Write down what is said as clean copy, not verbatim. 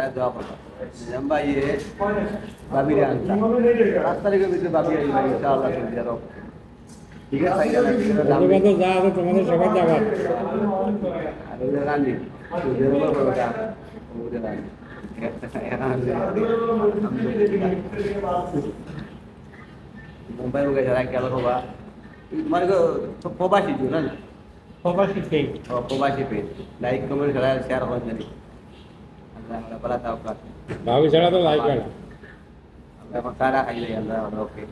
saya doa apa? Jamba ye, babi dia anta. Rasta lagi begitu babi aja, insyaallah sudah roh. Tiga saya lagi kita dalam. ধন্যবাদ যা আছে তোমাদের সবার যাবার Ada udah kan nih, sudah roh berapa? Udah kan. Mumbai वगैरह जरा क्या होगा? तुम्हारे को पोबाशी जो ना? প্রবাসী সেই पोबाशी पे लाइक कमेंट करा शेयर हो जाए. Allah bala tahu kan. ভাবি ছাড়া তো লাইক হয় না Allah makara aja ya Allah oke.